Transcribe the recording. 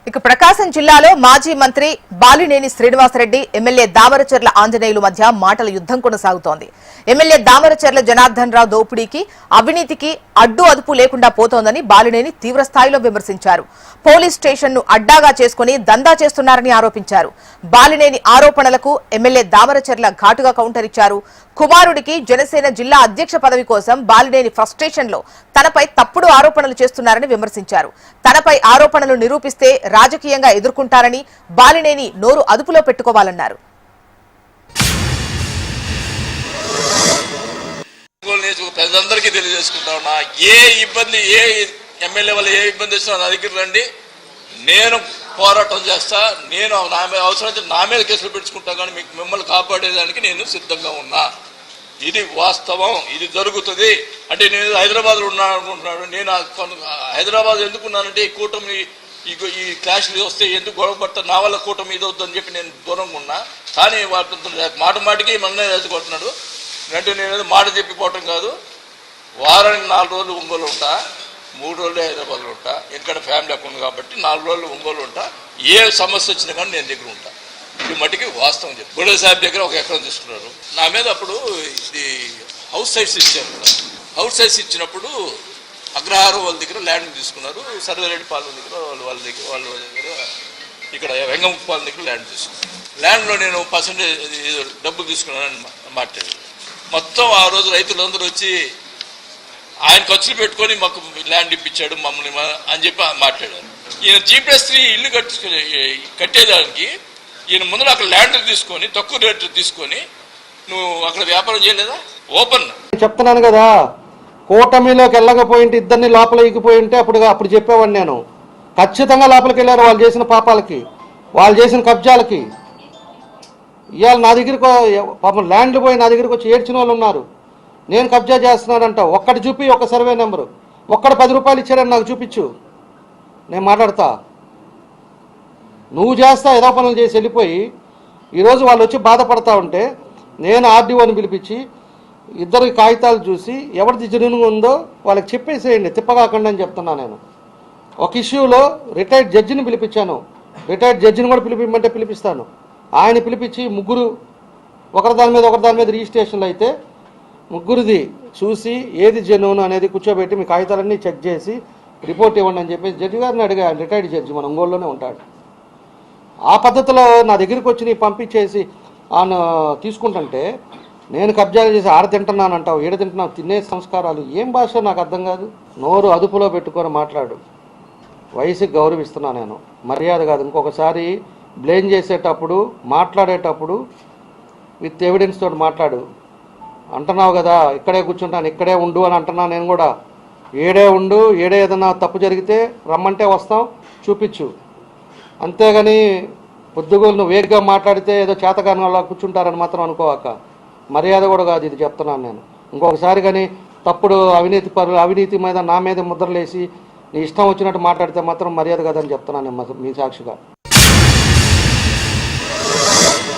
ఇక ప్రకాశం జిల్లాలో మాజీ మంత్రి బాలినేని శ్రీనివాసరెడ్డి ఎమ్మెల్యే దామరచర్ల ఆంజనేయులు మధ్య మాటల యుద్ధం కొనసాగుతోంది. ఎమ్మెల్యే దామరచర్ల జనార్దన్ రావు దోపిడీకి అవినీతికి అడ్డు అదుపు లేకుండా పోతోందని బాలినేని తీవ్రస్థాయిలో విమర్శించారు. పోలీస్ స్టేషన్ ను అడ్డాగా చేసుకుని దందా చేస్తున్నారని ఆరోపించారు. బాలినేని ఆరోపణలకు ఎమ్మెల్యే దామరచర్ల ఘాటుగా కౌంటర్ ఇచ్చారు. కుమారుడికి జనసేన జిల్లా అధ్యక్ష పదవి కోసం బాలినేని ఫ్రస్ట్రేషన్ లో తనపై తప్పుడు ఆరోపణలు చేస్తున్నారని విమర్శించారు. తనపై ఆరోపణలు నిరూపిస్తే రాజకీయంగా ఎదుర్కొంటారని బాలినేని నోరు అదుపులో పెట్టుకోవాలన్నారు. ప్రజలందరికీ తెలియజేసుకుంటా ఉన్నా, ఏ ఇబ్బంది, ఏ ఎమ్మెల్యే వల్ల ఏ ఇబ్బంది వచ్చినా నా దగ్గర రండి, నేను పోరాటం చేస్తా. నేను అవసరమైతే నా మీద కేసులు పెట్టుకుంటా, కానీ మిమ్మల్ని కాపాడేదానికి నేను సిద్ధంగా ఉన్నా. ఇది వాస్తవం, ఇది జరుగుతుంది. అంటే నేను హైదరాబాద్లో ఉన్నాను అనుకుంటున్నాడు. నేను హైదరాబాద్ ఎందుకున్నానంటే ఈ కూటమి ఈ క్లాష్లు వస్తే ఎందుకు గొడవ పడతా, నా వల్ల కూటమి ఇది వద్దని చెప్పి నేను దూరంగా ఉన్నా. కానీ మాట మాటికి మన్నే రెచ్చగొడుతున్నాడు. అంటే నేను మాట చెప్పిపోవటం కాదు, వారానికి 4 రోజులు ఒంగోలు ఉంటా, 3 రోజులు హైదరాబాద్లో ఉంటా. ఎందుకంటే ఫ్యామిలీ అక్కడ ఉంది కాబట్టి 4 రోజులు ఒంగోలు ఉంటా. ఏ సమస్య వచ్చినా కానీ నేను దగ్గర ఉంటా. ఇది మట్టికి వాస్తవం చెప్పి గొడవ సాహెబ్ దగ్గర ఒక ఎకరం తీసుకున్నారు నా మీద. అప్పుడు ఇది హౌస్ సైట్స్ ఇచ్చారు. హౌస్ సైట్స్ ఇచ్చినప్పుడు అగ్రహారం వాళ్ళ దగ్గర ల్యాండ్ తీసుకున్నారు. సర్వేరెడ్డి పాలెం దగ్గర వాళ్ళ దగ్గర ఇక్కడ వెంగముప్పాల దగ్గర ల్యాండ్ తీసుకున్నారు. ల్యాండ్లో నేను పర్సెంటేజ్ డబ్బులు తీసుకున్నానని మాట్లాడాను. మొత్తం ఆ రోజు రైతులందరూ వచ్చి ఆయన ఖర్చులు పెట్టుకొని మాకు ల్యాండ్ ఇప్పించాడు మమ్మల్ని అని చెప్పి మాట్లాడారు. ఈయన G+3 ఇల్లు కట్టేదానికి ఈయన ముందర అక్కడ ల్యాండ్ తీసుకొని తక్కువ రేటు తీసుకొని నువ్వు అక్కడ వ్యాపారం చేయలేదా? ఓపెన్ చెప్తున్నాను కదా, కూటమిలోకి వెళ్ళకపోయింటే ఇద్దరిని లోపల ఎగిపోయి ఉంటే అప్పుడు చెప్పేవాడిని నేను. ఖచ్చితంగా లోపలికి వెళ్ళారు వాళ్ళు చేసిన పాపాలకి, వాళ్ళు చేసిన కబ్జాలకి. ఇవాళ నా దగ్గరకు పాపం ల్యాండ్లు పోయి నా దగ్గరకు వచ్చి ఏడ్చిన వాళ్ళు ఉన్నారు. నేను కబ్జా చేస్తున్నానంట. ఒక్కటి చూపి, ఒక సర్వే నెంబరు, ఒక్కడు 10 రూపాయలు ఇచ్చారని నాకు చూపించు, నేను మాట్లాడతా. నువ్వు చేస్తా ఏదో పనులు చేసి వెళ్ళిపోయి ఈరోజు వాళ్ళు వచ్చి బాధపడతా ఉంటే నేను ఆర్డీఓని పిలిపించి ఇద్దరు కాగితాలు చూసి ఎవరిది జెన్యూన్గా ఉందో వాళ్ళకి చెప్పేసేయండి, తిప్పగాకండి అని చెప్తున్నా. నేను ఒక ఇష్యూలో రిటైర్డ్ జడ్జిని పిలిపించాను. రిటైర్డ్ జడ్జిని కూడా పిలిపిమంటే పిలిపిస్తాను. ఆయన పిలిపించి ముగ్గురు ఒకరి దాని మీద రిజిస్ట్రేషన్లు అయితే ముగ్గురిది చూసి ఏది జెన్యూన్ అనేది కూర్చోబెట్టి మీ కాగితాలన్నీ చెక్ చేసి రిపోర్ట్ ఇవ్వండి అని చెప్పేసి జడ్జి గారిని అడిగా. రిటైర్డ్ జడ్జి మన ఒంగోలులోనే ఉంటాడు. ఆ పద్ధతిలో నా దగ్గరికి వచ్చి నీ పంపించేసి ఆయన తీసుకుంటుంటే నేను కబ్జాలు చేసి ఆడ తింటున్నానంటావు, ఏడ తింటున్నావు, తినే సంస్కారాలు ఏం భాష నాకు అర్థం కాదు. నోరు అదుపులో పెట్టుకొని మాట్లాడు. వయసుకి గౌరవిస్తున్నా నేను, మర్యాద కాదు. ఇంకొకసారి బ్లేమ్ చేసేటప్పుడు మాట్లాడేటప్పుడు విత్ ఎవిడెన్స్ తోటి మాట్లాడు. అంటున్నావు కదా ఇక్కడే కూర్చుంటాను, ఇక్కడే ఉండు అని అంటున్నా నేను కూడా. ఏడే ఉండు, ఏడే ఏదన్నా తప్పు జరిగితే రమ్మంటే వస్తాం, చూపించు. అంతేగాని పొద్దుగోలు నువ్వు వేగ్గా మాట్లాడితే ఏదో చేతకాని వాళ్ళ కూర్చుంటారని మాత్రం అనుకోవాక. మర్యాద కూడా కాదు ఇది చెప్తున్నాను నేను. ఇంకొకసారి కానీ తప్పుడు అవినీతి మీద నా మీద ముద్రలేసి నీ ఇష్టం వచ్చినట్టు మాట్లాడితే మాత్రం మర్యాద కాదని చెప్తున్నాను నేను మీ సాక్షిగా.